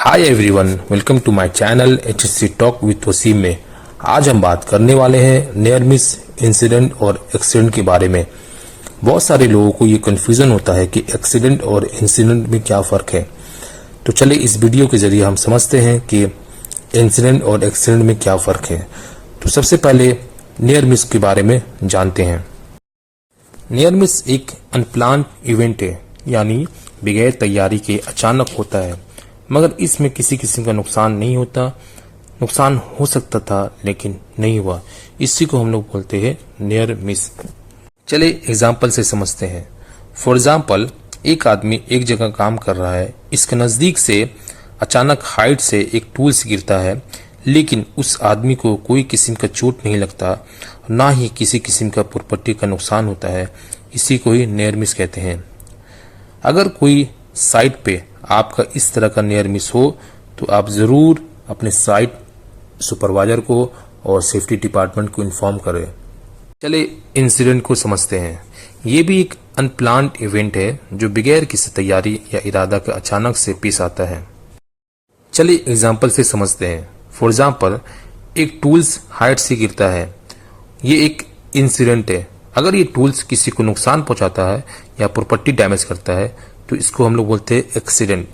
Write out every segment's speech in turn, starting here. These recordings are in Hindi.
Hi everyone, welcome to my channel HSC talk with Waseem में। आज हम बात करने वाले हैं नियर मिस इंसिडेंट और एक्सीडेंट के बारे में। बहुत सारे लोगों को ये कंफ्यूजन होता है कि एक्सीडेंट और इंसिडेंट में क्या फ़र्क है। तो चलिए इस वीडियो के जरिए हम समझते हैं कि इंसिडेंट और एक्सीडेंट में क्या फ़र्क है। तो सबसे पहले नियर मिस के बारे में जानते हैं। नियर मिस एक अनप्लान्ड इवेंट है, यानी बगैर तैयारी के अचानक होता है, मगर इसमें किसी किस्म का नुकसान नहीं होता। नुकसान हो सकता था लेकिन नहीं हुआ, इसी को हम लोग बोलते हैं नियर मिस। चलिए एग्जाम्पल से समझते हैं। फॉर एग्जाम्पल, एक आदमी एक जगह काम कर रहा है, इसके नज़दीक से अचानक हाइट से एक टूल से गिरता है, लेकिन उस आदमी को कोई किस्म का चोट नहीं लगता, ना ही किसी किस्म का प्रॉपर्टी का नुकसान होता है। इसी को ही नियर मिस कहते हैं। अगर कोई साइट पे आपका इस तरह का नियर मिस हो तो आप ज़रूर अपने साइट सुपरवाइजर को और सेफ्टी डिपार्टमेंट को इन्फॉर्म करें। चलिए इंसिडेंट को समझते हैं। ये भी एक अनप्लान्ड इवेंट है जो बगैर किसी तैयारी या इरादा के अचानक से पेश आता है। चलिए एग्जाम्पल से समझते हैं। फॉर एग्जाम्पल, एक टूल्स हाइट से गिरता है। ये एक इंसिडेंट है। अगर ये टूल्स किसी को नुकसान पहुंचाता है या प्रॉपर्टी डैमेज करता है तो इसको हम लोग बोलते हैं एक्सीडेंट।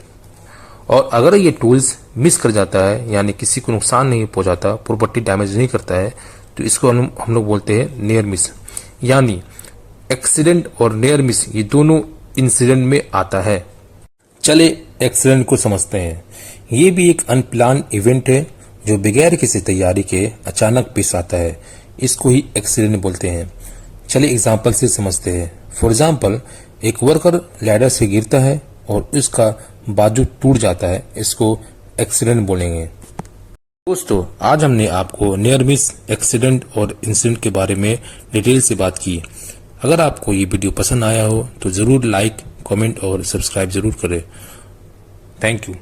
और अगर ये टूल्स मिस कर जाता है, यानी किसी को नुकसान नहीं पहुंचाता, प्रॉपर्टी डैमेज नहीं करता है, तो इसको हम लोग बोलते हैं नियर मिस। यानी एक्सीडेंट और नियर मिस ये दोनों इंसिडेंट में आता है। चले एक्सीडेंट को समझते हैं। ये भी एक अनप्लान इवेंट है जो बगैर किसी तैयारी के अचानक पेश आता है। इसको ही एक्सीडेंट बोलते हैं। चलिए एग्जाम्पल से समझते हैं। फॉर एग्जाम्पल, एक वर्कर लैडर से गिरता है और उसका बाजू टूट जाता है, इसको एक्सीडेंट बोलेंगे। दोस्तों, आज हमने आपको नियर मिस, एक्सीडेंट और इंसिडेंट के बारे में डिटेल से बात की। अगर आपको ये वीडियो पसंद आया हो तो ज़रूर लाइक, कमेंट और सब्सक्राइब ज़रूर करें। Thank you.